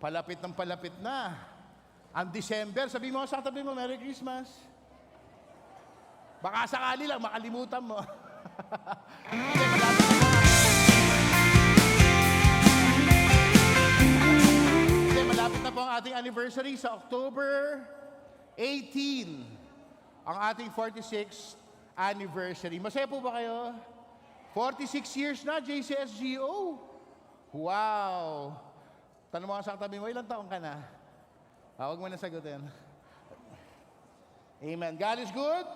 Palapit ng palapit na. Ang December, sabi mo sa tabi mo, Merry Christmas. Baka sakali lang, makalimutan mo. Malapit na po ang ating anniversary sa October 18. Ang ating 46th anniversary. Masaya po ba kayo? 46 years na, JCSGO. Wow! Tanong mo sa tabi mo, ilang taong ka na? Huwag mo na sagutin. Amen. God is good.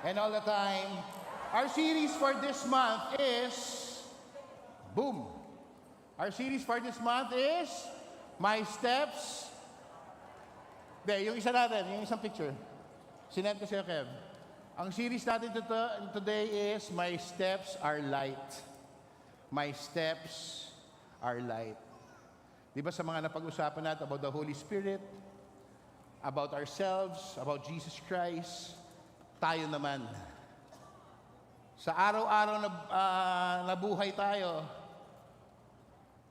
And all the time. Our series for this month is, boom. Our series for this month is, My Steps. Yung isa natin, yung isang picture. Sinend ko sa'yo, Kev. Ang series natin today is, My Steps Are Light. My Steps Are Light. Di ba sa mga napag-usapan natin about the Holy Spirit, about ourselves, about Jesus Christ, tayo naman. Sa araw-araw na buhay tayo,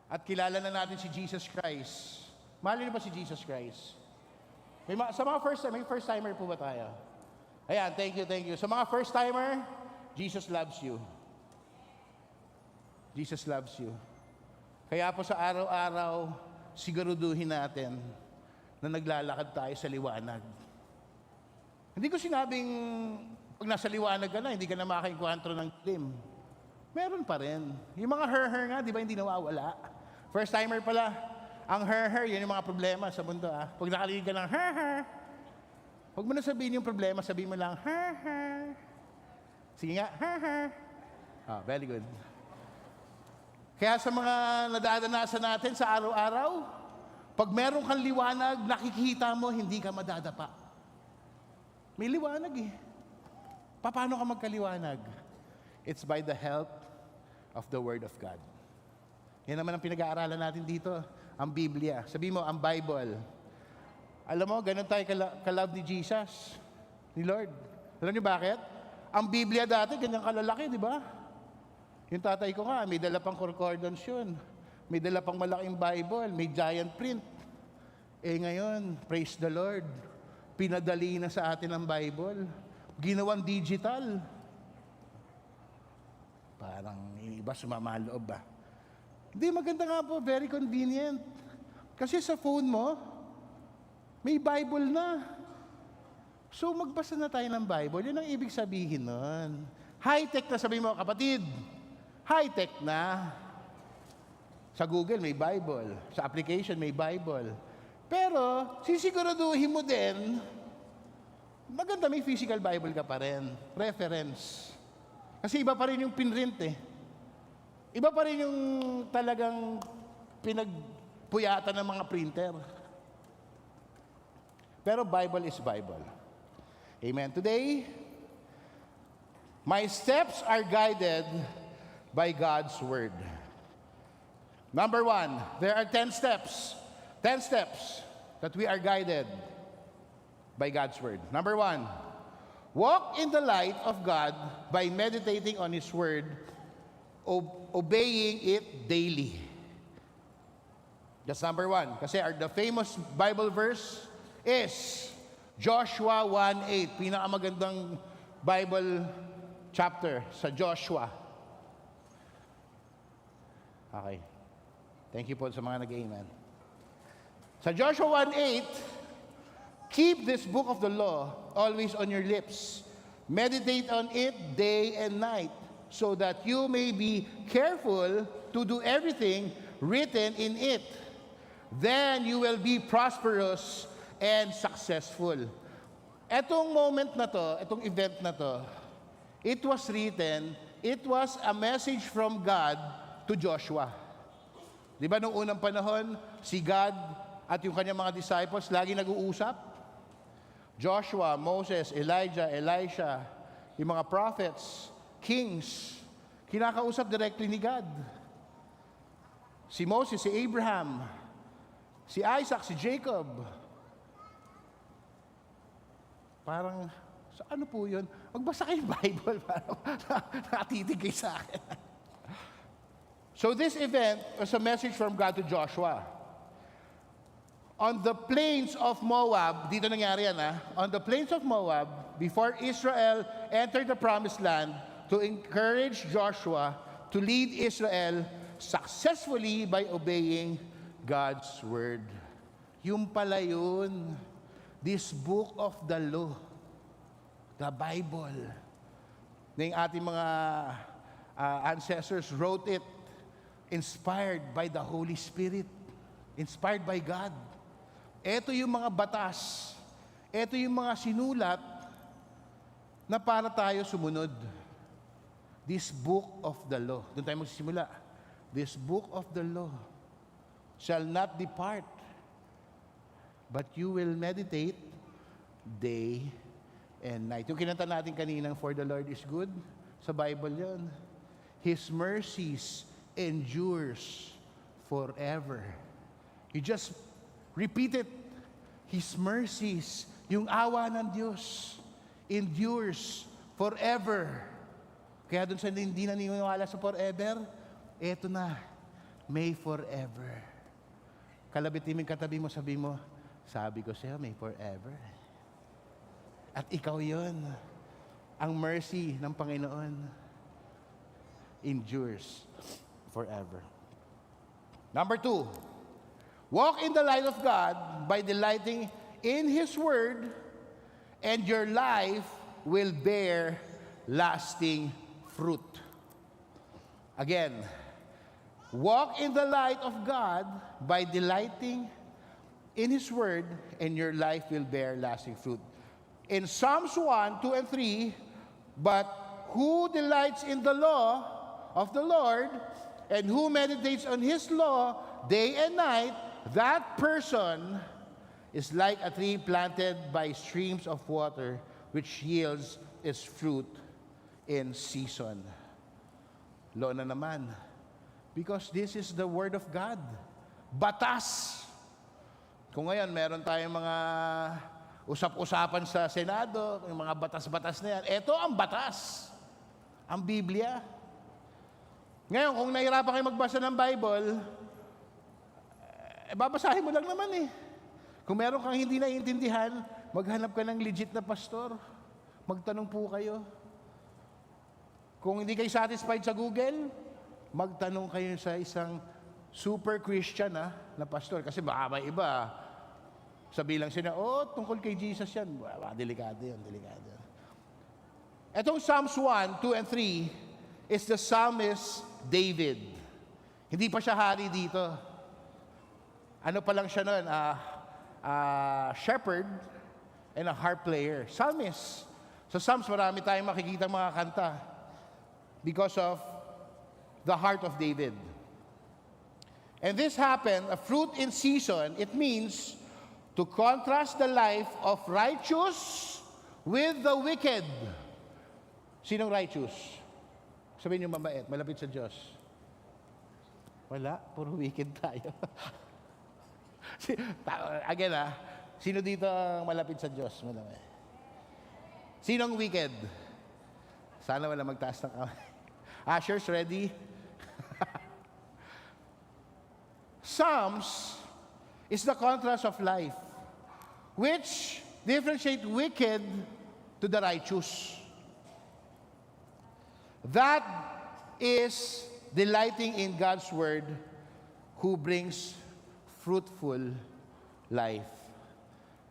at kilala na natin si Jesus Christ. Mahal niyo ba si Jesus Christ? Sa mga first-timer po ba tayo? Ayan, thank you. Sa mga first-timer, Jesus loves you. Jesus loves you. Kaya po sa araw-araw, siguraduhin natin na naglalakad tayo sa liwanag. Hindi ko sinabing pag nasa liwanag ka na, hindi ka na makakikwantro ng dilim. Meron pa rin. Yung mga her nga, di ba hindi nawawala? First-timer pala, ang her yun yung mga problema sa mundo. Pag nakalilig ka ng her, huwag mo na sabihin yung problema, sabihin mo lang, her. Sige nga, her. Very good. Kaya sa mga nadadanasan natin sa araw-araw, pag meron kang liwanag, nakikita mo, hindi ka madadapa. May liwanag eh. Paano ka magkaliwanag? It's by the help of the Word of God. Yan naman ang pinag-aaralan natin dito, ang Biblia. Sabi mo, ang Bible. Alam mo, ganun tayo ka-love ni Jesus, ni Lord. Alam niyo bakit? Ang Biblia dati, ganyan kalalaki, di ba? Yung tatay ko nga, may dala pang concordance yun. May dala pang malaking Bible, may giant print. Ngayon, praise the Lord, pinadali na sa atin ang Bible. Ginawang digital. Parang iba sumama loob ba? Hindi, maganda nga po, very convenient. Kasi sa phone mo, may Bible na. So magbasa na tayo ng Bible, yun ang ibig sabihin nun. High-tech na, sabi mo, kapatid. High-tech na. Sa Google may Bible. Sa application may Bible. Pero, sisiguraduhin mo din, maganda may physical Bible ka pa rin. Reference. Kasi iba pa rin yung pinrint eh. Iba pa rin yung talagang pinagpuyatan ng mga printer. Pero Bible is Bible. Amen. Today, my steps are guided by God's Word. Number 1, there are 10 steps. 10 steps that we are guided by God's Word. Number 1, walk in the light of God by meditating on His Word, obeying it daily. That's number 1. Kasi the famous Bible verse is Joshua 1:8. Pinakamagandang Bible chapter sa Joshua. Okay. Thank you po sa mga nag-amen. Sa Joshua 1:8, keep this book of the law always on your lips. Meditate on it day and night, so that you may be careful to do everything written in it. Then you will be prosperous and successful. Etong moment na to, etong event na to, it was written, it was a message from God to Joshua. Di ba noong unang panahon, si God at yung kanyang mga disciples lagi nag-uusap? Joshua, Moses, Elijah, Elisha, yung mga prophets, kings, kinakausap directly ni God. Si Moses, si Abraham, si Isaac, si Jacob. Parang, sa ano po yun? Magbasa kayo ng Bible para nakatitig kayo sa akin. So this event was a message from God to Joshua. On the plains of Moab, dito nangyari yan on the plains of Moab, before Israel entered the promised land, to encourage Joshua to lead Israel successfully by obeying God's word. Yung pala yun, this book of the law, the Bible, na yung ating mga ancestors wrote it, inspired by the Holy Spirit, inspired by God. Ito yung mga batas, ito yung mga sinulat na para tayo sumunod. This book of the law. Doon tayo magsisimula. This book of the law shall not depart, but you will meditate day and night. Yung kinanta natin kaninang, for the Lord is good, sa Bible yun. His mercies endures forever. You just repeat it. His mercies, yung awa ng Diyos, endures forever. Kaya dun sa hindi naniniwala sa forever, eto na, may forever. Kalabitin mo yung katabi mo, sabi ko sa'yo, may forever. At ikaw yon, ang mercy ng Panginoon endures forever. Number 2, walk in the light of God by delighting in His Word, and your life will bear lasting fruit. Again, walk in the light of God by delighting in His Word, and your life will bear lasting fruit. In Psalms 1, 2, and 3, but who delights in the law of the Lord, and who meditates on His law day and night, that person is like a tree planted by streams of water, which yields its fruit in season. Law na naman. Because this is the Word of God. Batas. Kung ngayon, meron tayong mga usap-usapan sa Senado, yung mga batas-batas na yan. Ito ang batas. Ang Biblia. Ngayon, kung nahirapan kayo magbasa ng Bible, babasahin mo lang naman eh. Kung meron kang hindi naiintindihan, maghanap ka ng legit na pastor. Magtanong po kayo. Kung hindi kayo satisfied sa Google, magtanong kayo sa isang super Christian na pastor. Kasi baka may iba, sabi lang sila, tungkol kay Jesus yan. Delikado yan, delikado. Etong Psalms 1, 2, and 3 is the psalmist David. Hindi pa siya hari dito. Ano pa lang siya nun? Shepherd and a harp player. Psalmist. Sa Psalms, marami tayong makikita mga kanta because of the heart of David. And this happened, a fruit in season. It means to contrast the life of righteous with the wicked. Sinong righteous? Sabihin niyo mabait, malapit sa Diyos. Wala, puro wicked tayo. Again sino dito ang malapit sa Diyos? Malapit. Sinong wicked? Sana wala magtaas ng kamay. Ushers, ready? Psalms is the contrast of life, which differentiate wicked to the righteous. That is delighting in God's word, who brings fruitful life.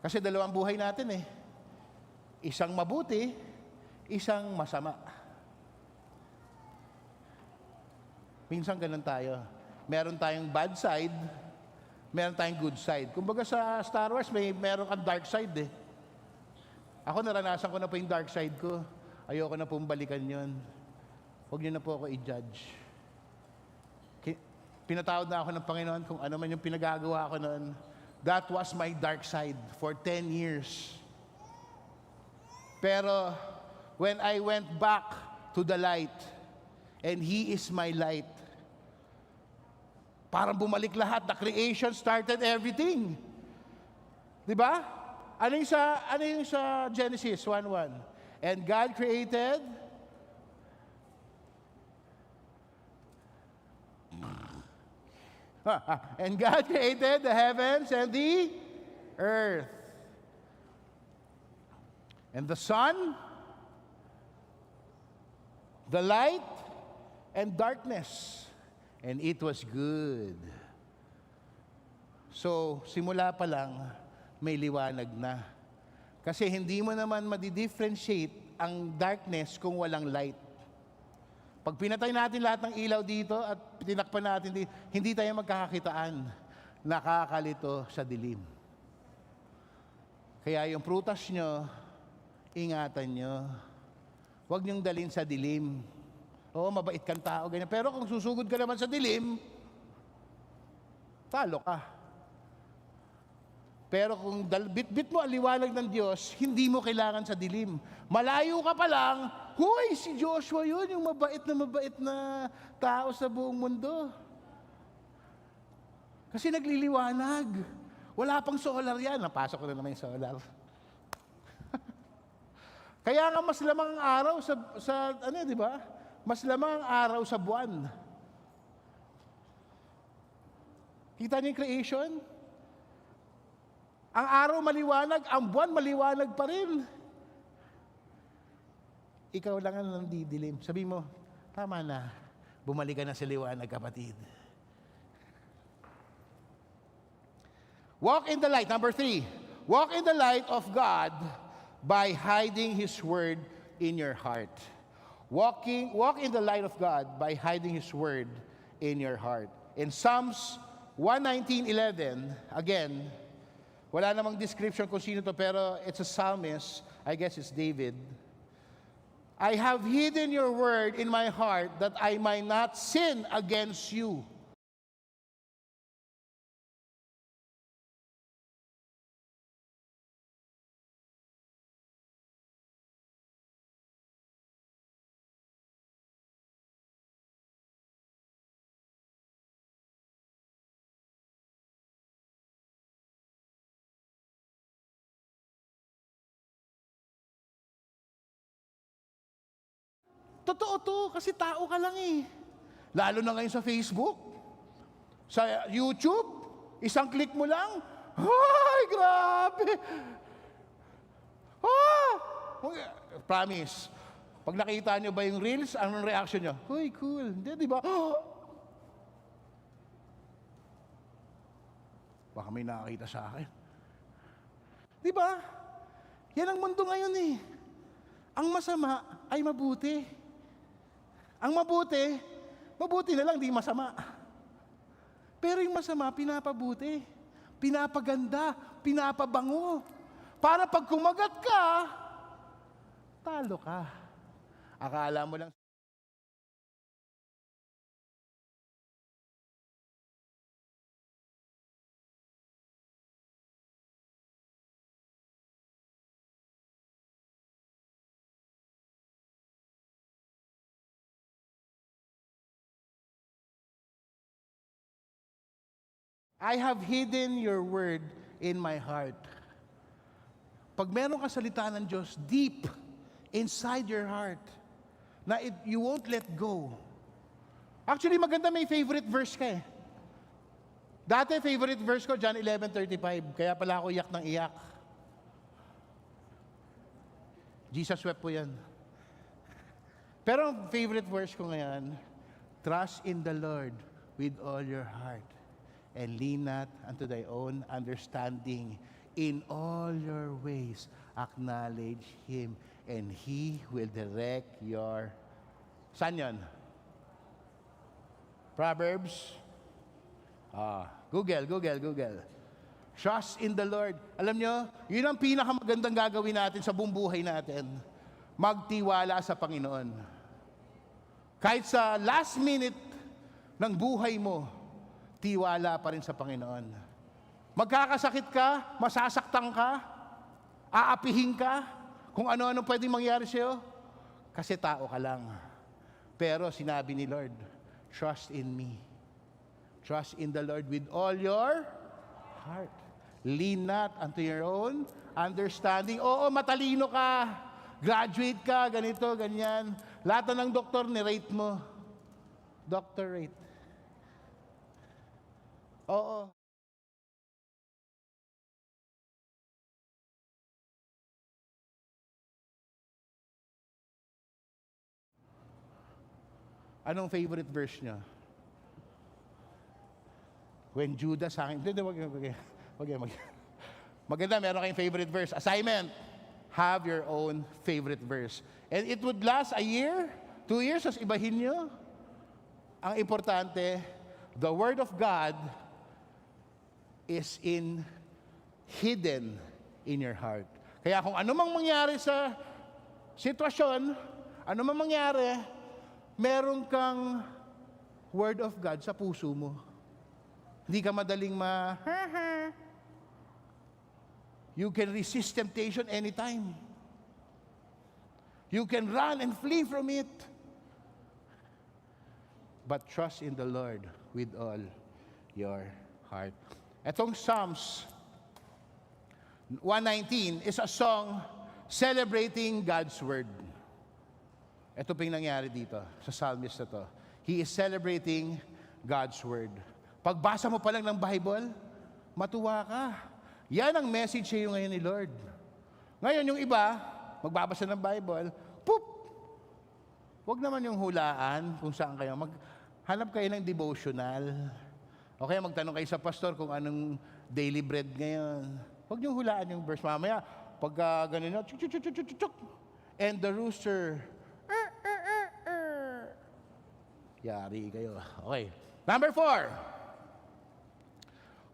Kasi dalawang buhay natin Isang mabuti, isang masama. Minsan ganun tayo. Meron tayong bad side, meron tayong good side. Kumbaga sa Star Wars, meron kang dark side Ako naranasan ko na po yung dark side ko. Ayoko na pong balikan yun. Huwag niyo na po ako i-judge. Pinatawad na ako ng Panginoon kung ano man yung pinagagawa ko noon. That was my dark side for 10 years. Pero when I went back to the light, and He is my light, parang bumalik lahat. The creation started everything. Di ba? Ano yung sa Genesis 1:1? And God created And God created the heavens and the earth. And the sun, the light, and darkness. And it was good. So, simula pa lang, may liwanag na. Kasi hindi mo naman madi-differentiate ang darkness kung walang light. Pag pinatay natin lahat ng ilaw dito at tinakpan natin dito, hindi tayo magkakakitaan. Nakakalito sa dilim. Kaya yung prutas nyo, ingatan nyo. Huwag niyong dalhin sa dilim. Oo, mabait kang tao, ganyan. Pero kung susugod ka naman sa dilim, talo ka. Pero kung bit-bit mo ang liwanag ng Diyos, hindi mo kailangan sa dilim. Malayo ka pa lang, huy, si Joshua yun, yung mabait na tao sa buong mundo. Kasi nagliliwanag. Wala pang solar yan. Napasok ko na naman yung solar. Kaya nga mas lamang ang araw sa di ba? Mas lamang ang araw sa buwan. Kita niyo yung creation? Ang araw maliwanag, ang buwan maliwanag pa rin. Ikaw lang ang nandidilim. Sabi mo, tama na. Bumalik ka na sa liwanag, kapatid. Walk in the light. Number 3. Walk in the light of God by hiding His Word in your heart. Walk in the light of God by hiding His Word in your heart. In Psalms 119:11, again, wala namang description kung sino to, pero it's a psalmist. I guess it's David. I have hidden your word in my heart that I might not sin against you. Totoo to, kasi tao ka lang eh. Lalo na ngayon sa Facebook, sa YouTube, isang click mo lang, ay, grabe! Ah! Promise, pag nakita nyo ba yung reels, anong reaction nyo? Uy, cool. Hindi, di ba? Baka may nakakita sa akin. Di ba? Yan ang mundo ngayon eh. Ang masama ay mabuti. Ang mabuti na lang, di masama. Pero yung masama, pinapabuti, pinapaganda, pinapabango. Para pag kumagat ka, talo ka. Akala mo lang, I have hidden your word in my heart. Pag meron ka salita ng Diyos deep inside your heart, na you won't let go. Actually, maganda may favorite verse ka eh. Dati favorite verse ko, John 11:35. Kaya pala ako iyak ng iyak. Jesus wept po yan. Pero ang favorite verse ko ngayon, trust in the Lord with all your heart. And lean not unto thy own understanding. In all your ways, acknowledge Him, and He will direct your... Saan yun? Proverbs? Google. Trust in the Lord. Alam nyo, yun ang pinakamagandang gagawin natin sa buong buhay natin. Magtiwala sa Panginoon. Kahit sa last minute ng buhay mo, tiwala pa rin sa Panginoon. Magkakasakit ka, masasaktan ka, aapihin ka, kung ano-ano pwedeng mangyari sa'yo, kasi tao ka lang. Pero sinabi ni Lord, trust in me. Trust in the Lord with all your heart. Lean not unto your own understanding. Oo, matalino ka, graduate ka, ganito, ganyan. Lahat ng doktor, ni-rate mo. Doctorate. Oo. Anong favorite verse niyo? When Judas sa akin, hindi, wag. Maganda, meron kayong favorite verse. Assignment, have your own favorite verse. And it would last a year, 2 years, as ibahin nyo. Ang importante, the Word of God is hidden in your heart. Kaya kung ano mang mangyari sa sitwasyon, ano mang mangyari, meron kang Word of God sa puso mo. Hindi ka madaling You can resist temptation anytime. You can run and flee from it. But trust in the Lord with all your heart. Etong Psalms 119 is a song celebrating God's Word. Ito pa yung nangyari dito sa psalmist na to. He is celebrating God's Word. Pagbasa mo pa lang ng Bible, matuwa ka. Yan ang message sa'yo ngayon ni Lord. Ngayon yung iba, magbabasa ng Bible, poop! Huwag naman yung hulaan kung saan kayo. Hanap kayo ng devotional. O kaya magtanong kayo sa pastor kung anong daily bread ngayon. Huwag niyong hulaan yung verse. Mamaya, pagka ganun na, chuk. And the rooster, yari kayo. Okay. Number 4.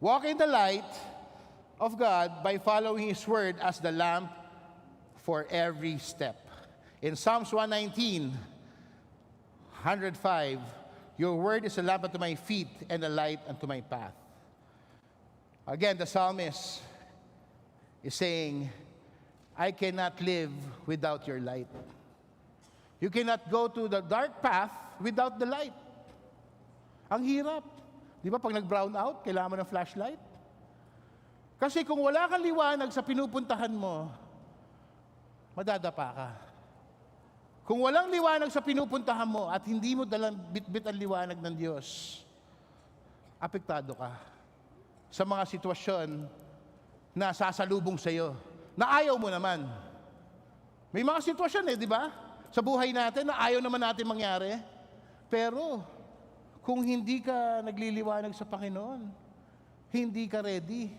Walk in the light of God by following His Word as the lamp for every step. In Psalms 119, 105, your Word is a lamp unto my feet and a light unto my path. Again, the psalmist is saying, I cannot live without your light. You cannot go to the dark path without the light. Ang hirap. Di ba pag nag-brown out, kailangan mo ng flashlight? Kasi kung wala kang liwanag sa pinupuntahan mo, madadapa ka. Kung walang liwanag sa pinupuntahan mo at hindi mo dalang bitbit ang liwanag ng Diyos, apektado ka sa mga sitwasyon na sasalubong sa iyo, na ayaw mo naman. May mga sitwasyon di ba? Sa buhay natin na ayaw naman natin mangyari. Pero, kung hindi ka nagliliwanag sa Panginoon, hindi ka ready,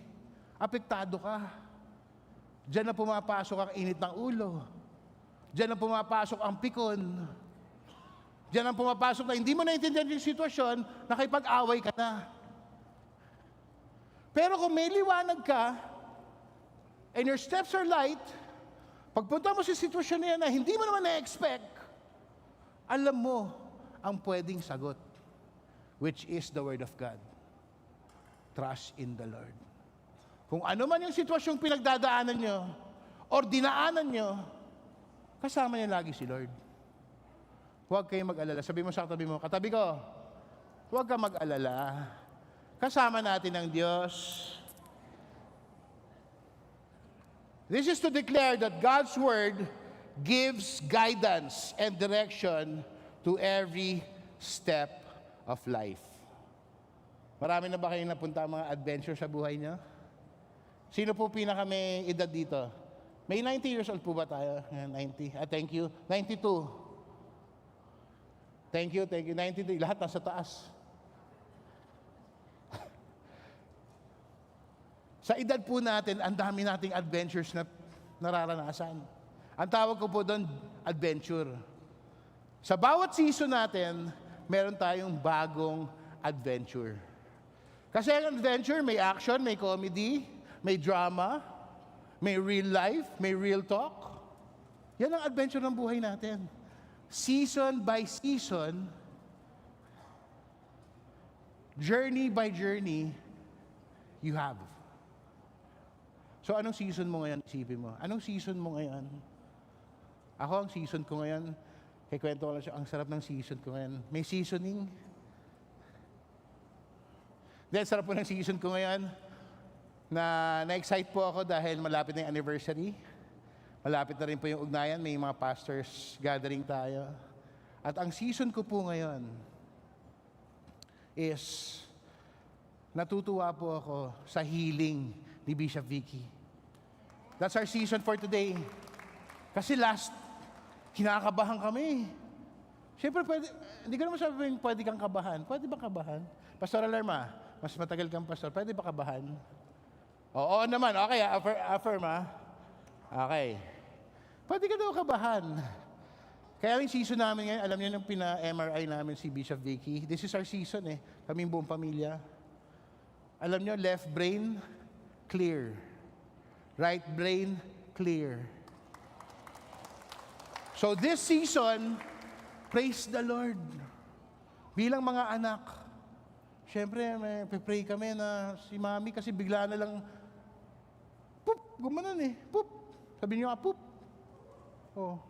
apektado ka. Diyan na pumapasok ang init ng ulo. Diyan na pumapasok ang pikon. Diyan na pumapasok na hindi mo naintindihan yung sitwasyon, nakipag-away ka na. Pero kung may liwanag ka, and your steps are light, pagpunta mo sa sitwasyon na yan na hindi mo naman na-expect, alam mo ang pwedeng sagot, which is the Word of God. Trust in the Lord. Kung ano man yung sitwasyong pinagdadaanan nyo, or dinaanan nyo, kasama niya lagi si Lord. Huwag kayong mag-alala. Sabi mo sa katabi mo, katabi ko, huwag ka mag-alala. Kasama natin ang Diyos. This is to declare that God's Word gives guidance and direction to every step of life. Marami na ba kayong napunta ang mga adventure sa buhay niyo? Sino po pinaka may edad dito? May 90 years old po ba tayo? 90. Thank you. 92. Thank you. 92. Lahat nasa taas. Sa edad po natin, ang dami nating adventures na nararanasan. Ang tawag ko po doon, adventure. Sa bawat season natin, meron tayong bagong adventure. Kasi ang adventure, may action, may comedy, may drama, may real life, may real talk. Yan ang adventure ng buhay natin. Season by season, journey by journey, you have. So anong season mo ngayon? Isipin mo. Anong season mo ngayon? Ako, ang season ko ngayon, kaya kwento ko lang siya, ang sarap ng season ko ngayon. May seasoning. Then, sarap po ng season ko ngayon na-excite po ako dahil malapit na yung anniversary. Malapit na rin po yung ugnayan. May mga pastors gathering tayo. At ang season ko po ngayon is natutuwa po ako sa healing ni Bishop Vicky. That's our season for today. Kasi kinakabahan kami. Siyempre, hindi ko naman sabihin pwede kang kabahan. Pwede ba kabahan? Pastor Alarma, mas matagal kang pastor, pwede ba kabahan? Oo naman, okay, affirm ha. Okay. Pwede ka daw kabahan. Kaya yung season namin ngayon, alam niyo nung pina-MRI namin si Bishop Vicky, this is our season kaming buong pamilya. Alam niyo, left brain, clear. Right brain, clear. So this season, praise the Lord. Bilang mga anak, syempre, may pray kami na si Mami kasi bigla na lang, poop, gumanon poop. Sabi niyo nga, poop. Oh.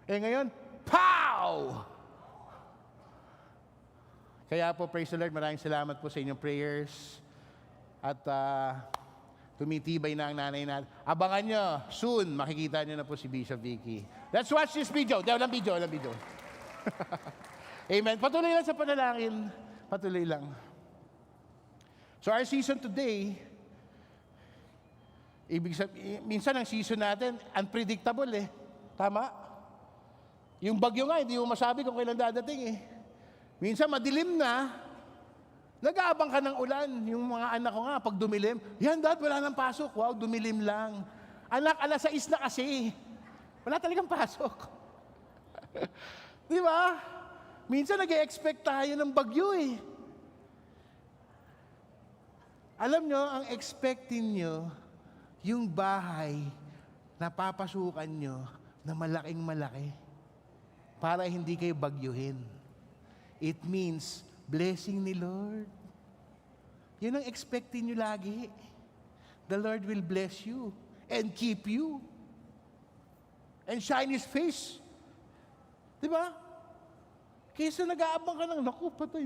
Ngayon, pow! Kaya po, praise the Lord, maraming salamat po sa inyong prayers. At tumitibay na ang nanay natin. Abangan nyo, soon, makikita nyo na po si Bishop Vicky. Let's watch this video. Walang video. Amen. Patuloy lang sa panalangin. Patuloy lang. So our season today, minsan ang season natin, unpredictable Tama? Yung bagyo nga, hindi mo masabi kung kailan dadating Minsan madilim na, nag-aabang ka ng ulan. Yung mga anak ko nga, pag dumilim, yan dad, wala nang pasok. Wow, dumilim lang. Anak, 6:00 na kasi. Wala talagang pasok. Di ba? Minsan nag-e-expect tayo ng bagyo Alam nyo, ang expectin nyo, yung bahay na papasukan nyo na malaking malaki para hindi kayo bagyuhin. It means blessing ni Lord. Yun ang expectin nyo lagi. The Lord will bless you and keep you and shine His face. Diba? Kaysa nag-aabang ka ng, naku, patay.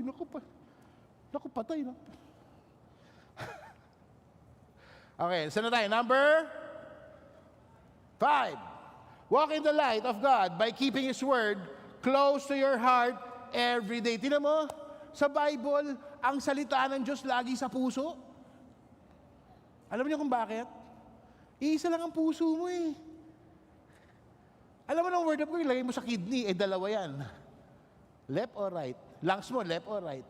Okay, saan na tayo? Number 5. Walk in the light of God by keeping His Word close to your heart every day. Tingnan mo, sa Bible, ang salita ng Diyos lagi sa puso. Alam niyo kung bakit? Iisa lang ang puso mo Alam mo ng word of God, ilagay mo sa kidney, dalawa yan. Left or right? Lungs mo, left or right?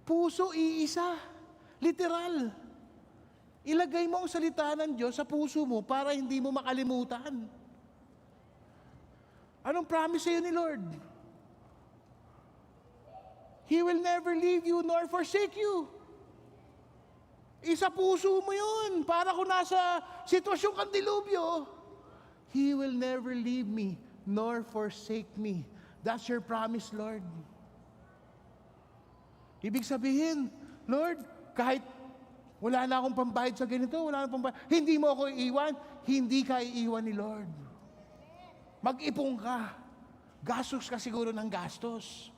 Puso, iisa. Literal. Ilagay mo ang salita ng Diyos sa puso mo para hindi mo makalimutan. Anong promise sa'yo ni Lord? He will never leave you nor forsake you. Isa puso mo yun. Para kung nasa sitwasyon kang dilubyo, He will never leave me nor forsake me. That's your promise, Lord. Ibig sabihin, Lord, kahit wala na akong pambayad sa ganito, wala na pambayad, hindi mo ako iiwan, hindi ka iiwan ni Lord. Mag-ipong ka. Gastos ka siguro ng gastos.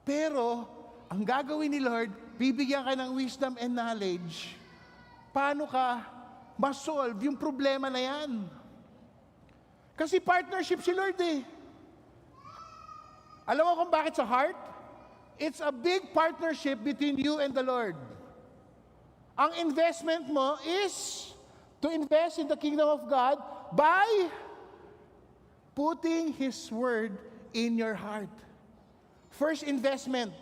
Pero, ang gagawin ni Lord, bibigyan ka ng wisdom and knowledge. Paano ka ma-solve yung problema na yan? Kasi partnership si Lord Alam mo kung bakit sa heart? It's a big partnership between you and the Lord. Ang investment mo is to invest in the kingdom of God by putting His Word in your heart. First investment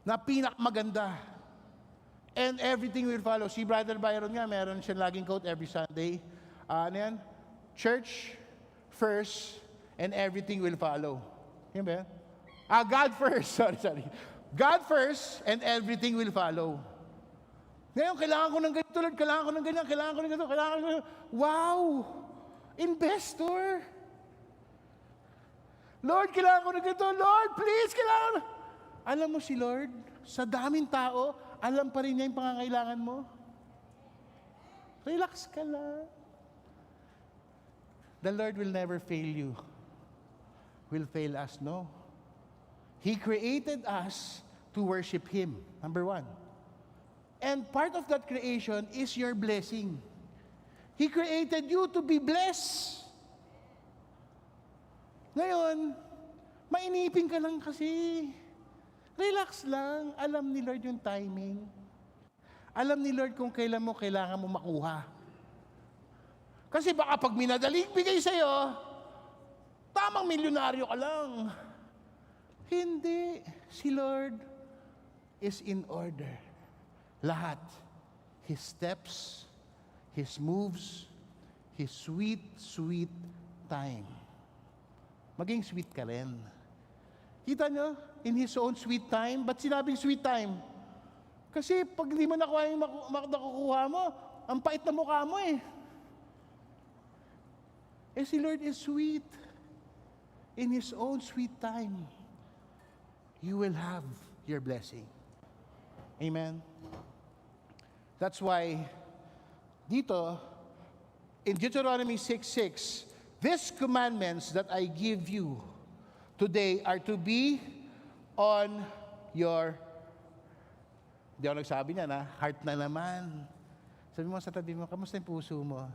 na pinakamaganda. And everything will follow. Si Brother Byron nga, meron siya laging quote every Sunday. Ano yan? Church first and everything will follow. Yan ba yan? God first. Sorry. God first and everything will follow. Ngayon, kailangan ko ng ganito, Lord. Kailangan ko ng ganyan. Kailangan ko ng ganito. Kailangan ko ng ganito. Wow! Investor! Lord, kailangan ko ng ganito. Lord, please, kailangan. Alam mo si Lord, sa daming tao, alam pa rin niya yung pangangailangan mo. Relax ka lang. The Lord will never fail you. Will fail us, no. He created us to worship Him, number 1. And part of that creation is your blessing. He created you to be blessed. Ngayon, mainipin ka lang kasi. Relax lang. Alam ni Lord yung timing. Alam ni Lord kung kailan mo kailangan mo makuha. Kasi baka pag minadaling bigay sa'yo, tamang milyonaryo ka lang. Hindi. Si Lord is in order. Lahat. His steps, His moves, His sweet, sweet time. Maging sweet ka rin. Kita nyo? In His own sweet time. Ba't sinabing sweet time? Kasi pag hindi mo nakuha yung nakukuha mo, ang pait na mukha mo eh. Eh si Lord is sweet. In His own sweet time, you will have your blessing. Amen? That's why, dito, in Deuteronomy 6:6, these commandments that I give you today are to be on your, di ako nagsabi niya na, heart na naman. Sabi mo sa tabi mo, kamusta yung puso mo?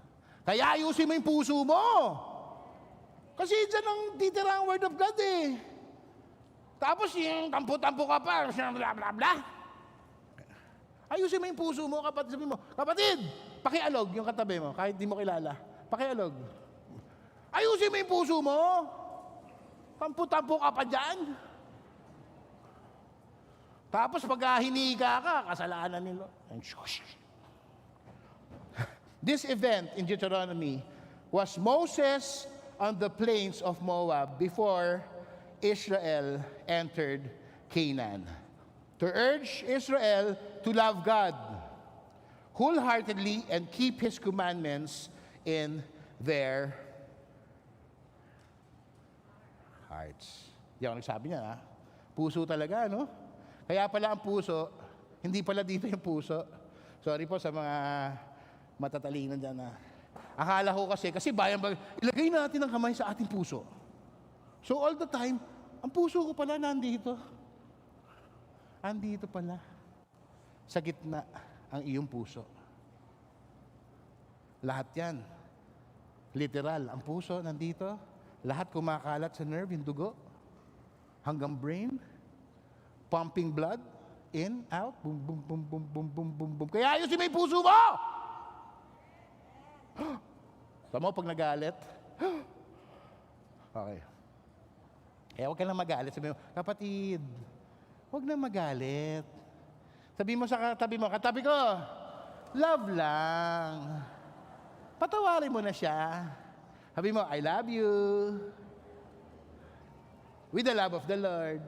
Kaya ayusin mo yung puso mo. Kasi dyan ang titira ang Word of God eh. Tapos yung tampo-tampo ka pa, bla bla bla. Ayusin mo yung puso mo, kapatid. Sabi mo, kapatid, pakialog yung katabi mo, kahit di mo kilala. Pakialog. Ayusin mo yung puso mo. Tampo-tampo ka pa dyan. Tapos pag hiniga ka, kasalanan nilo. This event in Deuteronomy was Moses on the plains of Moab before Israel entered Canaan, to urge Israel to love God wholeheartedly and keep His commandments in their hearts. Di ako nagsabi niya, ha? Puso talaga, no? Kaya pala ang puso, hindi pala dito yung puso. Sorry po sa mga matatalinan dyan na. Akala ko kasi bayan ba, ilagay natin ang kamay sa ating puso. So all the time, ang puso ko pala nandito. Andito pala. Sa gitna ang iyong puso. Lahat yan. Literal, ang puso nandito. Lahat kumakalat sa nerve, yung dugo. Hanggang brain. Pumping blood. In, out. Boom, boom, boom, boom, boom, boom, boom, boom. Kaya ayusin mo yung puso mo! Tama mo pag nagalit? Okay. Eh, huwag ka lang magalit. Sabi mo, kapatid, huwag na magalit. Sabi mo sa katabi ko, love lang. Patawarin mo na siya. Sabi mo, I love you. With the love of the Lord.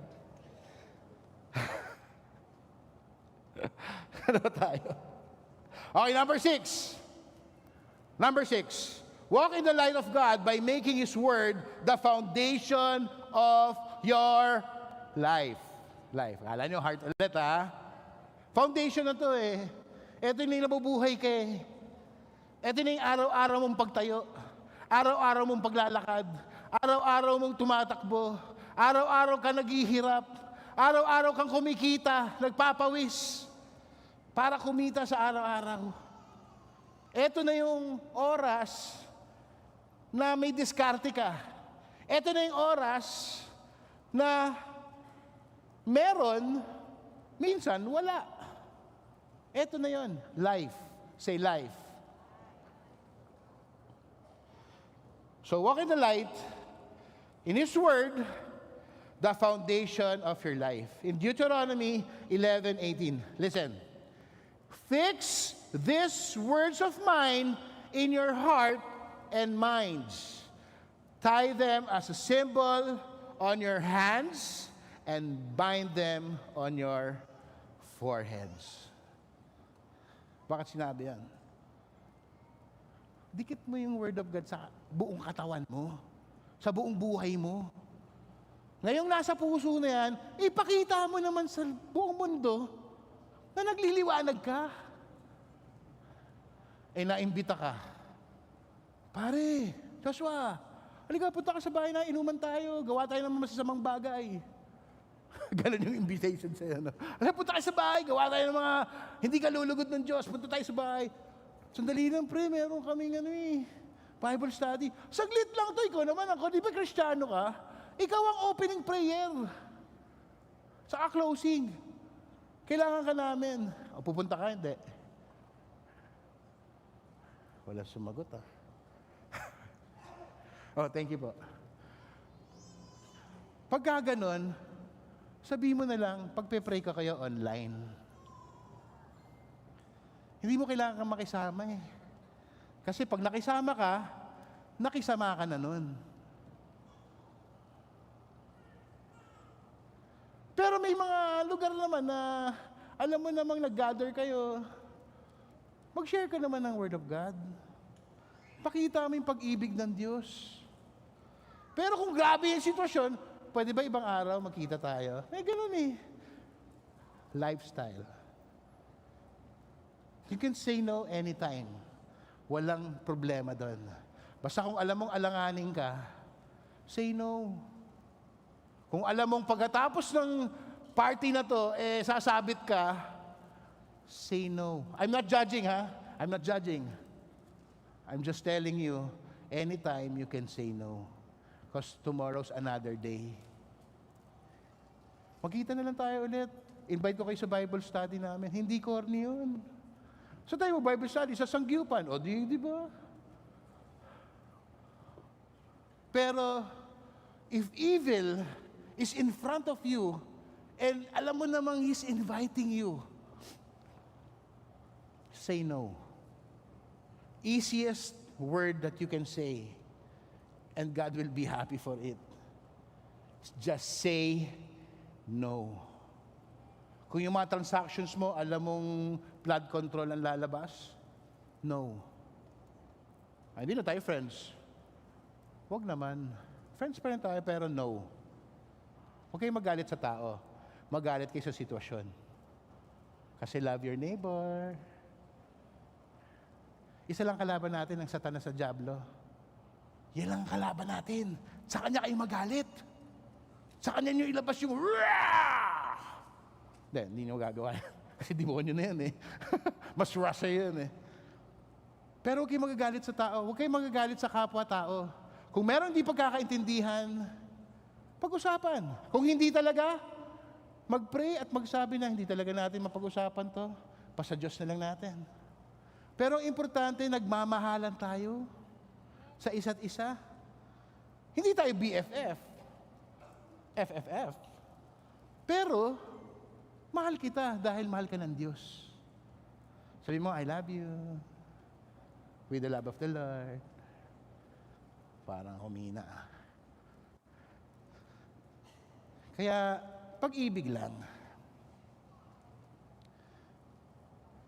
Ano tayo? Okay, Number 6. Walk in the light of God by making His Word the foundation of your life. Kala nyo, heart ulit, ha? Foundation na to eh. Ito yung nabubuhay ka eh. Ito na yung araw-araw mong pagtayo. Araw-araw mong paglalakad. Araw-araw mong tumatakbo. Araw-araw ka naghihirap. Araw-araw kang kumikita, nagpapawis para kumita sa araw-araw. Ito na yung oras na may diskarte ka. Ito na yung oras na meron, minsan wala. Ito na yun, life. Say life. So walk in the light, in His Word, the foundation of your life. In Deuteronomy 11:18, listen. Fix these words of mine in your heart and minds. Tie them as a symbol on your hands and bind them on your foreheads. Bakit sinabi yan? Dikit mo yung Word of God sa buong katawan mo, sa buong buhay mo. Ngayong nasa puso na yan, ipakita mo naman sa buong mundo na nagliliwanag ka. Eh, naimbita ka. Pare, Joshua, halika, punta ka sa bahay na, inuman tayo, gawa tayo ng masasamang bagay. Ganon yung invitation sa'yo. No? Halika, punta ka sa bahay, gawa tayo ng mga hindi ka lulugod ng Diyos, punta tayo sa bahay. Sandali lang, pre, meron kaming Bible study. Saglit lang to, ikaw naman ako, di ba Kristiyano ka? Ikaw ang opening prayer. Sa closing. Kailangan ka namin. O pupunta ka, hindi. Wala sumagot ah. Oh, thank you po. Pagka ganun, sabi mo na lang, pagpe-pray ka kayo online. Hindi mo kailangan kang makisama eh. Kasi pag nakisama ka, nakisama ka na nun. Pero may mga lugar naman na alam mo namang nag-gather kayo, mag-share ka naman ng Word of God. Pakita mo yung pag-ibig ng Diyos. Pero kung grabe yung sitwasyon, pwede ba ibang araw magkita tayo? May ganun eh. Lifestyle. You can say no anytime. Walang problema doon. Basta kung alam mong alanganin ka, say no. Kung alam mong pagkatapos ng party na to, sasabit ka, say no. I'm not judging, ha? I'm not judging. I'm just telling you, anytime you can say no. Because tomorrow's another day. Magkita na lang tayo ulit. Invite ko kayo sa Bible study namin. Hindi corny yun. So tayo Bible study sa Sangyupan. O di ba? Pero, if evil is in front of you, and alam mo namang He's inviting you, say no. Easiest word that you can say, and God will be happy for it. Just say no. Kung yung mga transactions mo, alam mong flood control ang lalabas, no. Ay, hindi na tayo friends. Huwag naman. Friends pa rin tayo, pero no. Huwag kayong magalit sa tao. Magalit kayo sa sitwasyon. Kasi love your neighbor. Isa lang kalaban natin ang Satanas sa Diablo. Yan lang ang kalaban natin. Sa kanya kayo magalit. Sa kanya nyo ilabas yung hindi nyo gagawa. Kasi demonyo na yan eh. Mas Russia yan eh. Pero huwag kayong magagalit sa tao. Huwag kayong magagalit sa kapwa-tao. Kung meron hindi pagkakaintindihan, pag-usapan. Kung hindi talaga, mag-pray at magsabi na hindi talaga natin mapag-usapan to. Pasa Diyos na lang natin. Pero importante, nagmamahalan tayo sa isa't isa. Hindi tayo BFF. FFF. Pero, mahal kita dahil mahal ka ng Diyos. Sabi mo, I love you. With the love of the Lord. Parang humina. Kaya, pag-ibig lang.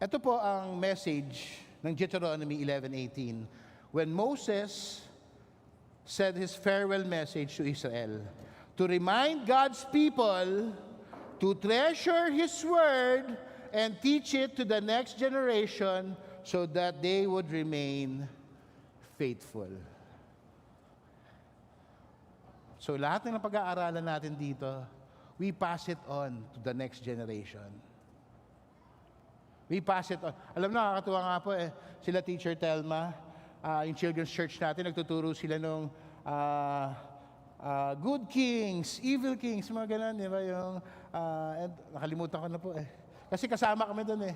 Ito po ang message ng Deuteronomy 11:18. When Moses said his farewell message to Israel, to remind God's people to treasure His Word and teach it to the next generation so that they would remain faithful. So lahat ng pag-aaralan natin dito, we pass it on to the next generation. We pass it on. Alam na, nakakatuwa nga po sila Teacher Telma, yung Children's Church natin, nagtuturo sila nung good kings, evil kings, mga ganun, di ba? Yung, nakalimutan ko na po Kasi kasama kami doon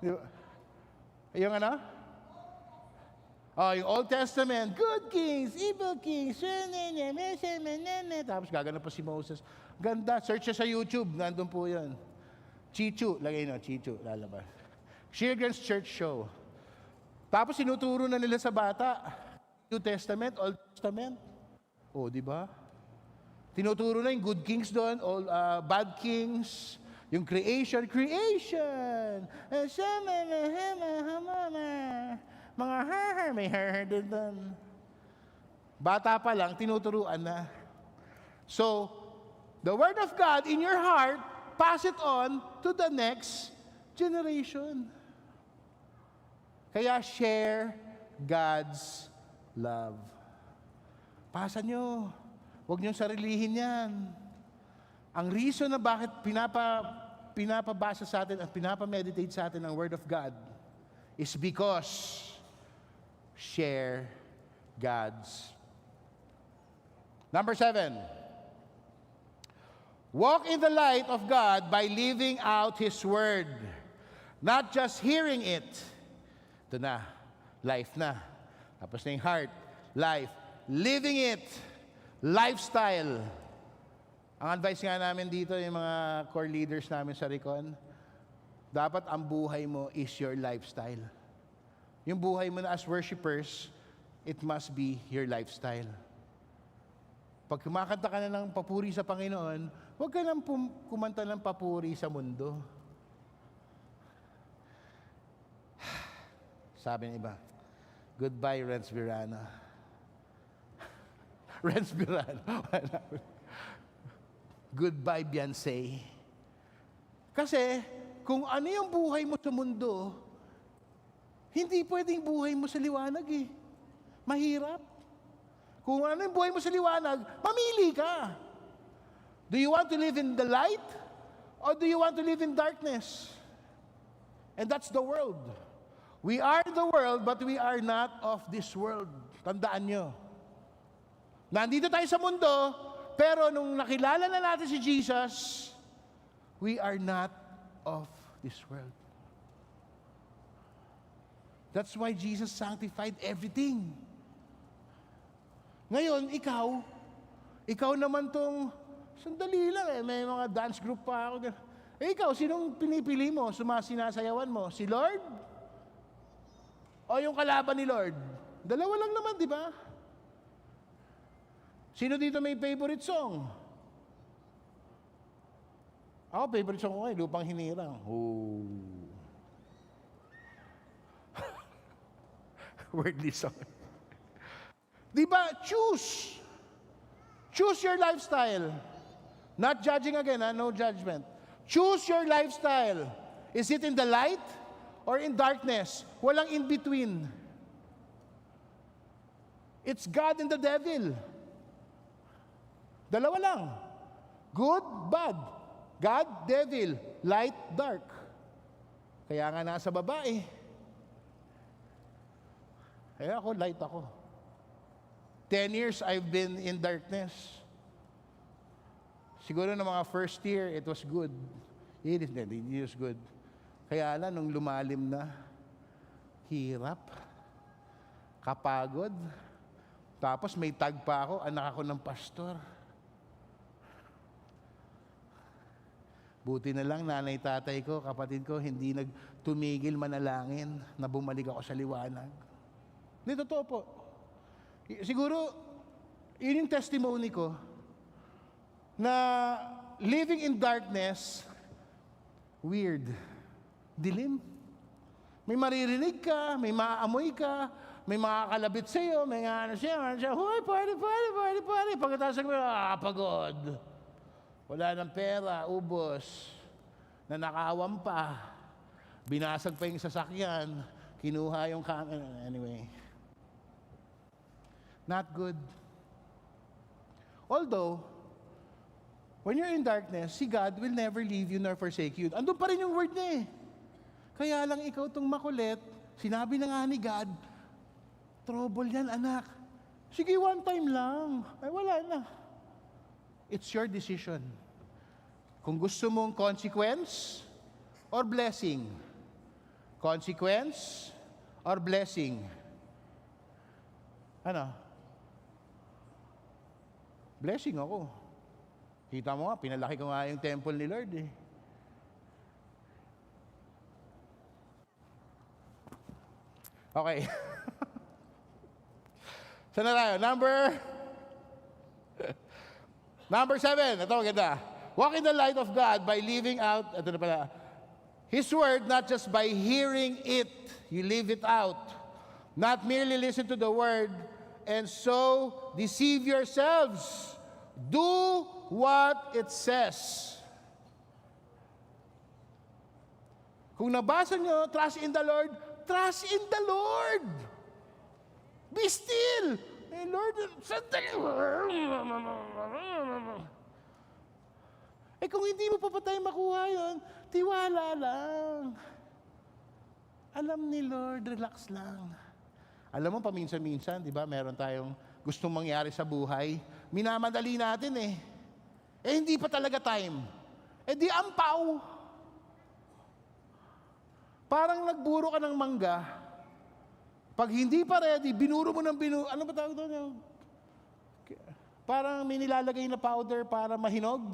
Di ba? Yung ano? Yung Old Testament, good kings, evil kings, tapos gagana pa si Moses. Ganda, search sa YouTube, nandun po yun. Chichu, lagay na, Chichu, lalabas. Children's Church Show. Tapos sinuturo na nila sa bata, New Testament, Old Testament. Di ba? Tinuturo na yung good kings doon, all bad kings, yung creation. Mga may din doon. Bata pa lang, tinuturuan na. So, the Word of God in your heart, pass it on to the next generation. Kaya share God's love. Pasa nyo. Huwag niyong sarilihin yan. Ang reason na bakit pinapabasa sa atin at pinapameditate sa atin ang Word of God is because share God's. Number 7. Walk in the light of God by living out His Word. Not just hearing it. Ito na. life na. Tapos na yung heart, life. Living it, lifestyle. Ang advice nga namin dito, yung mga core leaders namin sa Recon, dapat ang buhay mo is your lifestyle. Yung buhay mo na as worshipers, it must be your lifestyle. Pag kumakanta ka na ng papuri sa Panginoon, huwag ka nang kumanta ng papuri sa mundo. Sabi ng iba, goodbye, Renz Virana. Renz Virana. Goodbye, Beyonce. Kasi, kung ano yung buhay mo sa mundo, hindi pwedeng buhay mo sa liwanag eh. Mahirap. Kung ano yung buhay mo sa liwanag, mamili ka. Do you want to live in the light? Or do you want to live in darkness? And that's the world. We are the world, but we are not of this world. Tandaan nyo. Nandito tayo sa mundo, pero nung nakilala na natin si Jesus, we are not of this world. That's why Jesus sanctified everything. Ngayon, ikaw naman tong, sandali lang eh, may mga dance group pa ako. Ikaw, sinong pinipili mo, sinasayawan mo? Si Lord? O yung kalaban ni Lord? Dalawa lang naman, di ba? Sino dito may favorite song? Ako, favorite song ko ay Lupang Hinirang. Oh. Wordly song. Di ba? Choose. Choose your lifestyle. Not judging again, no judgment. Choose your lifestyle. Is it in the light or in darkness? Walang in between. It's God and the devil. Dalawa lang. Good, bad. God, devil. Light, dark. Kaya nga nasa babae. Kaya ako, light ako. 10 years I've been in darkness. Siguro na mga first year, it was good. It was good. Kaya lang, nung lumalim na, hirap, kapagod, tapos may tag pa ako, anak ako ng pastor. Buti na lang, nanay, tatay ko, kapatid ko, hindi nagtumigil manalangin na bumalik ako sa liwanag. Hindi, totoo po. Siguro, yun yung testimony ko, na living in darkness, weird, dilim. May maririnig ka, may maaamoy ka, may makakalabit sa'yo, may ano siya, huy, party. Pagkatapos ko, pagod. Wala ng pera, ubos, nanakawan pa, binasag pa yung sasakyan, kinuha yung camera, anyway. Not good. Although, when you're in darkness, si God will never leave you nor forsake you. Andun pa rin yung word niya eh. Kaya lang ikaw tong makulit, sinabi na nga ni God, trouble yan anak. Sige, one time lang. Ay wala na. It's your decision. Kung gusto mong consequence or blessing. Consequence or blessing. Ano? Blessing ako. Kita mo nga, pinalaki ko nga yung temple ni Lord eh. Okay. Saan na tayo? Number 7. Ito, maganda. Walk in the light of God by living out, ito na pala, His Word, not just by hearing it. You live it out. Not merely listen to the Word, and so deceive yourselves. Do what it says. Kung nabasa nyo, trust in the Lord, trust in the Lord. Be still. Eh, Lord, sandali. Eh kung hindi mo pa tayo makuha yun, tiwala lang. Alam ni Lord, relax lang. Alam mo, paminsan-minsan, di ba, meron tayong gustong mangyari sa buhay. Minamadali natin eh. Eh, hindi pa talaga time. Eh, di ampaw. Parang nagburo ka ng mangga, Pag hindi pa ready, binuro mo ng binuro. Ano ba tawag doon? Parang may nilalagay na powder para mahinog.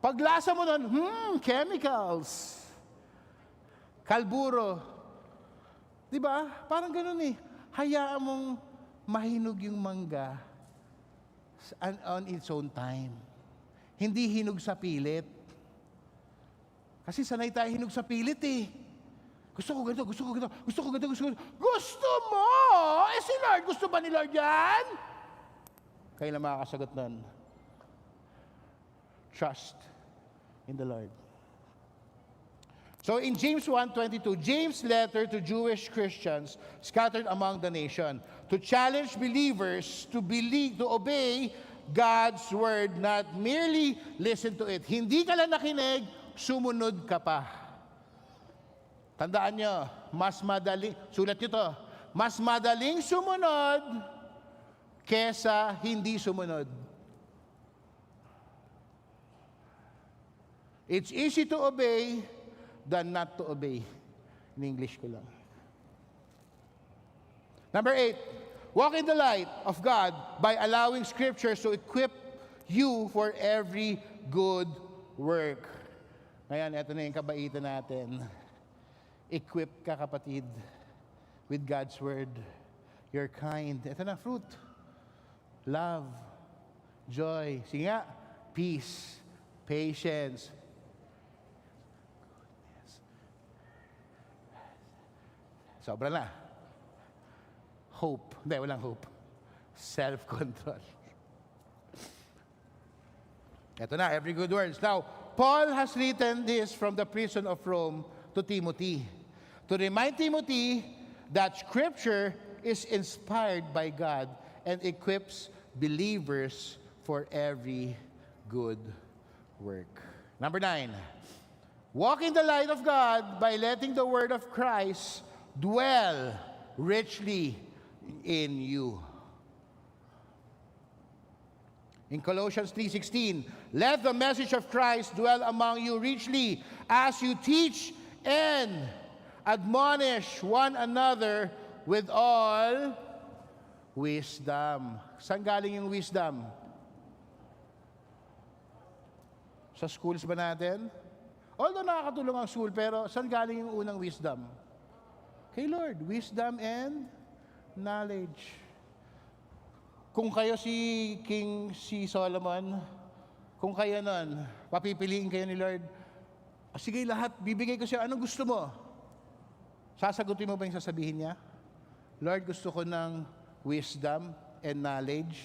Paglasa mo doon, chemicals. Kalburo. Di ba? Parang ganun eh. Hayaan mong mahinog yung mangga on its own time. Hindi hinog sa pilit. Kasi sanay tayo hinog sa pilit eh. Gusto ko ganito, gusto ko ganito, gusto ko ganito, gusto ko ganito. Gusto mo? Eh si Lord, gusto ba ni Lord yan? Kayo lang makakasagot nun. Trust in the Lord. So in James 1:22, James' letter to Jewish Christians scattered among the nation to challenge believers to believe, to obey God's word, not merely listen to it. Hindi ka lang nakinig, sumunod ka pa. Tandaan nyo, mas madaling, sulat nyo to, mas madaling sumunod kesa hindi sumunod. It's easy to obey than not to obey. In English ko lang. Number 8, walk in the light of God by allowing scriptures to equip you for every good work. Ngayon, ito na yung kabaitan natin. Equip ka, kapatid, with God's word. You're kind. Ito na, fruit. Love. Joy. Sige nga. Peace. Patience. Sobra na. Hope. Hindi, walang hope. Self-control. Ito na, every good words. Now, Paul has written this from the prison of Rome to Timothy, to remind Timothy that Scripture is inspired by God and equips believers for every good work. Number 9, walk in the light of God by letting the word of Christ dwell richly in you. In Colossians 3:16, let the message of Christ dwell among you richly as you teach and admonish one another with all wisdom. Saan galing yung wisdom? Sa schools ba natin? Although nakakatulong ang school, pero saan galing yung unang wisdom? Kay Lord, wisdom and knowledge. Kung kayo si Solomon, kung kayo nun, papipiliin kayo ni Lord, sige lahat, bibigay ko siya, anong gusto mo? Sasagutin mo ba yung sasabihin niya? Lord, gusto ko ng wisdom and knowledge.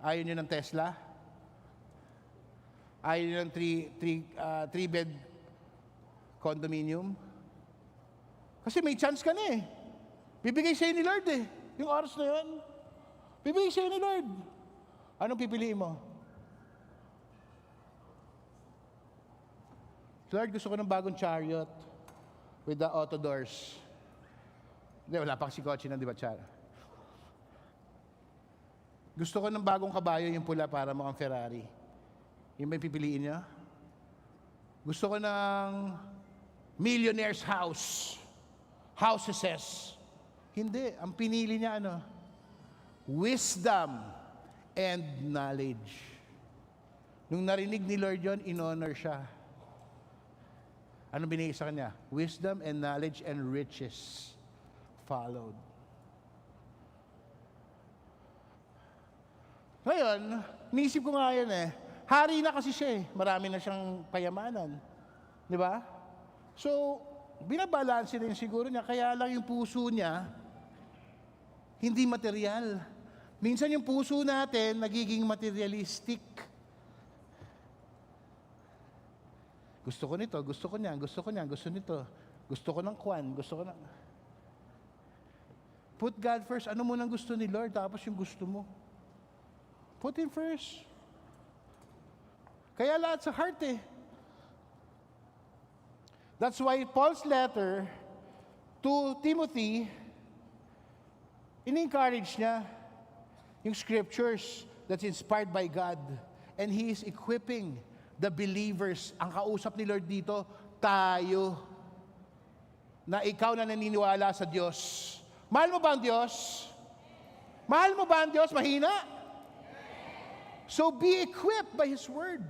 Ayaw niyo ng Tesla? Ayaw niyo ng three-bed condominium? Kasi may chance ka na eh. Bibigay sa'yo ni Lord eh. Yung oras na yun. Bibigay sa'yo ni Lord. Anong pipiliin mo? Lord, gusto ko ng bagong chariot with the auto doors. Hindi, wala pa kasi kotse na, di ba, char? Gusto ko ng bagong kabayo, yung pula para mukhang Ferrari. Yung may pipiliin niya? Gusto ko ng millionaire's house. Houses. Hindi. Ang pinili niya, ano? Wisdom and knowledge. Nung narinig ni Lord yon, in-honor siya. Ano binigay sa kanya? Wisdom and knowledge and riches followed. Ngayon, niisip ko nga yan eh. Hari na kasi siya eh. Marami na siyang payamanan. Di ba? So, binabalansin rin siguro niya. Kaya lang yung puso niya, hindi material. Minsan yung puso natin, nagiging materialistic. Gusto ko nito, gusto ko niyan, gusto ko niyan, gusto nito. Gusto ko ng kwan, gusto ko ng... Put God first. Ano mo nang gusto ni Lord, tapos yung gusto mo. Put Him first. Kaya lahat sa heart eh. That's why Paul's letter to Timothy, in-encourage niya yung scriptures that's inspired by God. And He is equipping the believers. Ang kausap ni Lord dito, tayo. na ikaw na naniniwala sa Diyos. Mahal mo ba ang Diyos? Mahal mo ba ang Diyos? Mahina? So be equipped by His Word.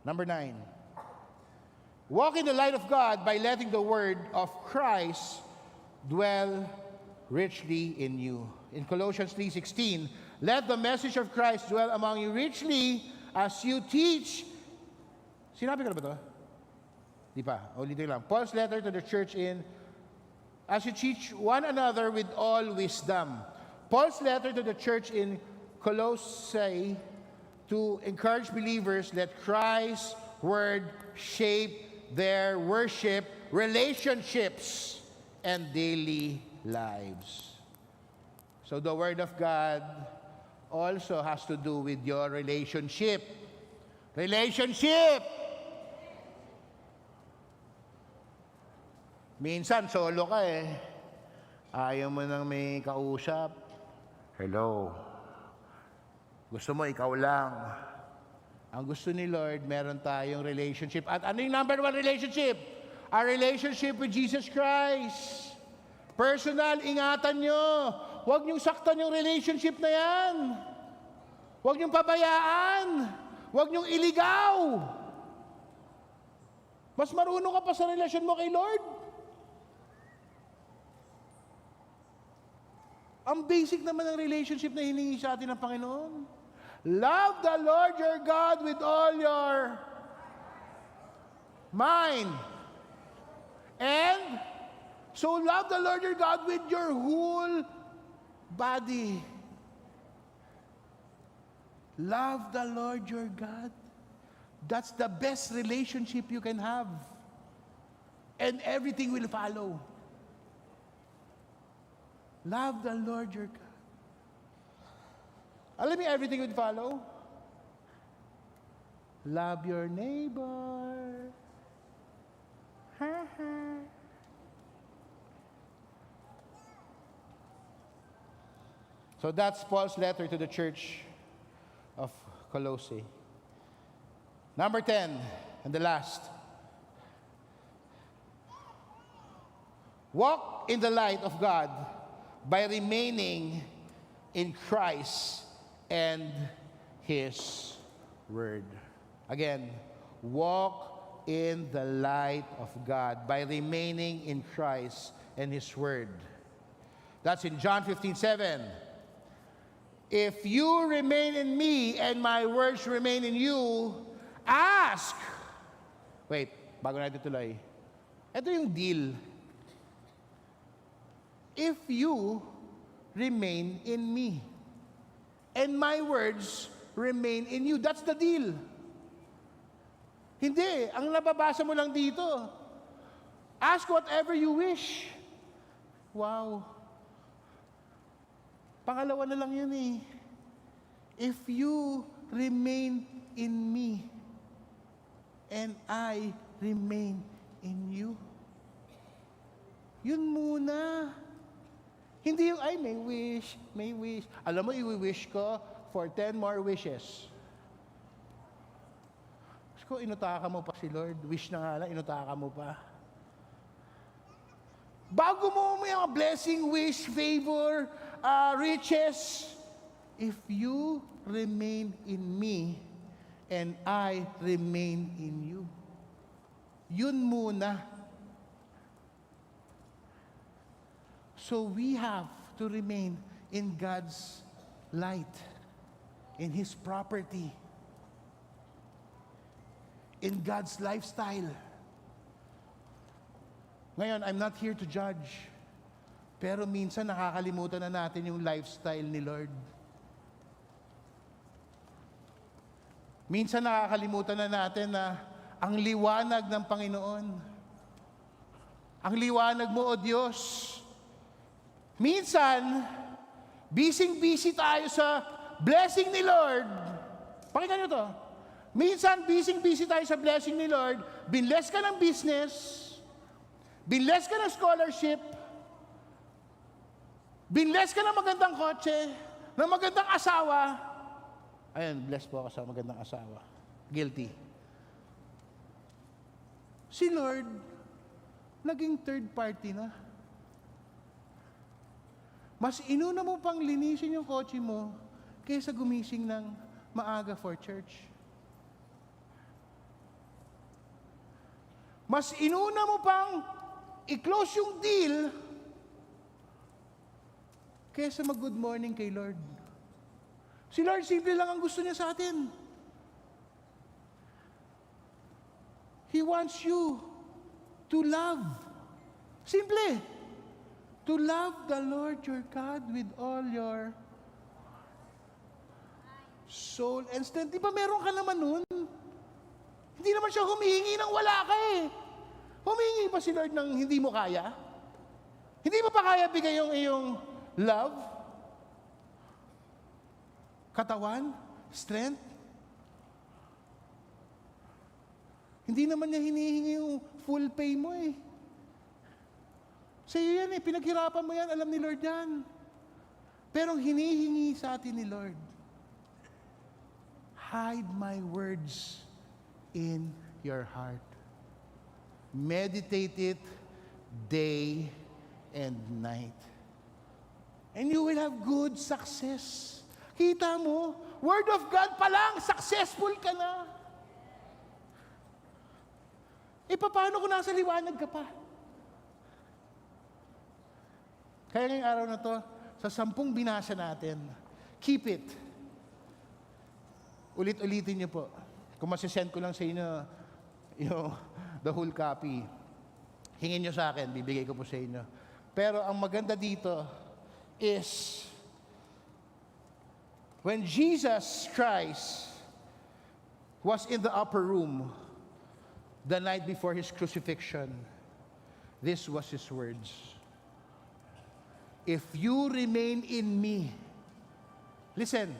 Number 9. Walk in the light of God by letting the Word of Christ dwell richly in you. In Colossians 3:16, let the message of Christ dwell among you richly as you teach. Sinabi ko na ba ito? Di pa. Ulitin lang. Paul's letter to the church as you teach one another with all wisdom. Paul's letter to the church in Colossae to encourage believers, let Christ's word shape their worship, relationships, and daily lives. So the Word of God also has to do with your relationship. Relationship! Minsan, solo ka eh. Ayaw mo nang may kausap. Hello. Gusto mo, ikaw lang. Ang gusto ni Lord, meron tayong relationship. At ano yung number 1 relationship? Our relationship with Jesus Christ. Personal, ingatan nyo. Huwag niyong saktan yung relationship na yan. Huwag niyong pabayaan. Huwag niyong iligaw. Mas marunong ka pa sa relasyon mo kay Lord. Ang basic naman ng relationship na hiningi sa atin ng Panginoon. Love the Lord your God with all your mind. And so love the Lord your God with your whole body. Love the Lord your God. That's the best relationship you can have. And everything will follow. Love the Lord your God. Alam mo, everything will follow. Love your neighbor. So that's Paul's letter to the church of Colossae. Number 10, and the last. Walk in the light of God by remaining in Christ and His Word. Again, walk in the light of God by remaining in Christ and His Word. That's in John 15:7. If you remain in me and my words remain in you, ask. Wait, bago natin tuloy. Ito yung deal. If you remain in me and my words remain in you, that's the deal. Hindi, ang nababasa mo lang dito, ask whatever you wish. Wow. Pangalawa na lang yun eh. If you remain in me and I remain in you. Yun muna. Hindi yung, ay, may wish. Alam mo, i-wish ko for 10 more wishes. Ko, inutaka mo pa si Lord. Wish na nga lang, inutaka mo pa. Bago mo may mga blessing, wish, favor, riches, if you remain in me and I remain in you. Yun muna. So we have to remain in God's light, in His property, in God's lifestyle. Ngayon, I'm not here to judge. Pero minsan nakakalimutan na natin yung lifestyle ni Lord. Minsan nakakalimutan na natin na ang liwanag ng Panginoon. Ang liwanag mo, O Diyos. Minsan, busy tayo sa blessing ni Lord. Pakinggan nyo to. Minsan, busy tayo sa blessing ni Lord. Binless ka ng business. Binless ka ng scholarship. Binless ka ng magandang kotse. Ng magandang asawa. Ayun, blessed po ako sa magandang asawa. Guilty. Si Lord, naging third party na. Mas inuna mo pang linisin yung kotse mo kaysa gumising ng maaga for church. Mas inuna mo pang i-close yung deal kaysa mag-good morning kay Lord. Si Lord, simple lang ang gusto niya sa atin. He wants you to love. Simple. To love the Lord your God with all your soul and strength. Di ba meron ka naman nun? Hindi naman siya humihingi ng wala ka eh. Humihingi pa si Lord ng hindi mo kaya? Hindi mo pa kaya bigay yung iyong love? Katawan? Strength? Hindi naman niya hinihingi yung full pay mo eh. Sa'yo yan eh, pinaghirapan mo yan, alam ni Lord yan. Pero hinihingi sa atin ni Lord, hide my words in your heart. Meditate it day and night. And you will have good success. Kita mo, Word of God pa lang, successful ka na. E paano kung nasa liwanag ka pa? Kaya ngayong araw na to, sa 10 binasa natin, keep it. Ulit-ulitin niyo po. Kung masisend ko lang sa inyo, the whole copy, hingin niyo sa akin, bibigay ko po sa inyo. Pero ang maganda dito is, when Jesus Christ was in the upper room the night before His crucifixion, this was His words. If you remain in me, listen,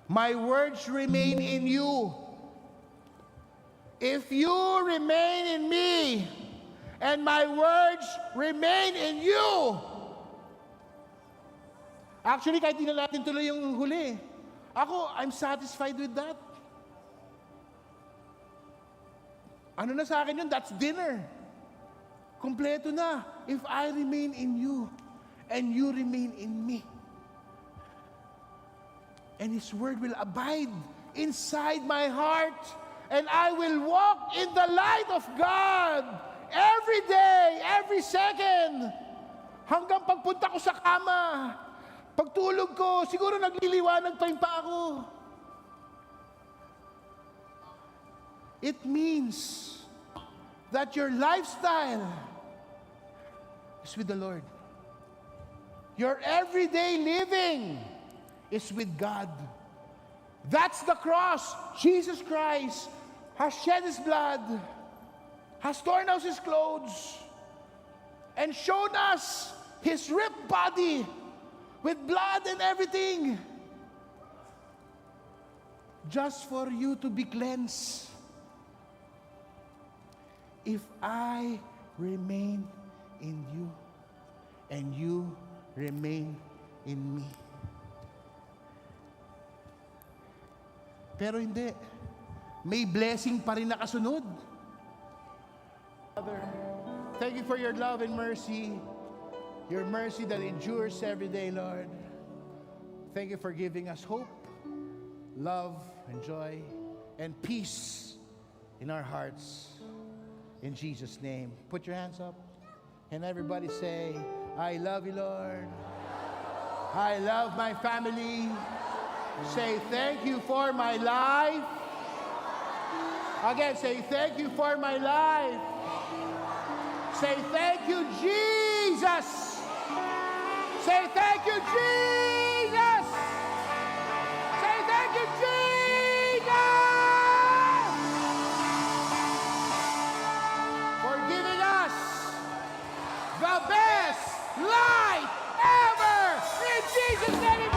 my words remain in you. If you remain in me, and my words remain in you. Actually, kahit di na natin tuloy yung huli, I'm satisfied with that. Ano na sa akin yun? That's dinner. Kompleto na. If I remain in you, and you remain in me, and His word will abide inside my heart, and I will walk in the light of God every day, every second, hanggang pagpunta ko sa kama. Pagtulog ko, siguro nagliliwanag pa yung paa ko. It means that your lifestyle is with the Lord. Your everyday living is with God. That's the cross. Jesus Christ has shed His blood, has torn out His clothes, and shown us His ripped body with blood and everything, just for you to be cleansed. If I remain in you, and you remain in me. Pero hindi. May blessing pa rin nakasunod. Father, thank you for your love and mercy. Your mercy that endures every day, Lord. Thank you for giving us hope, love, and joy, and peace in our hearts. In Jesus' name. Put your hands up. And everybody say, I love you, Lord. I love my family. Say, thank you for my life. Again, say, thank you for my life. Say, thank you, Jesus. Say, thank you, Jesus. Say, thank you, Jesus, for giving us the best life ever. In Jesus' name.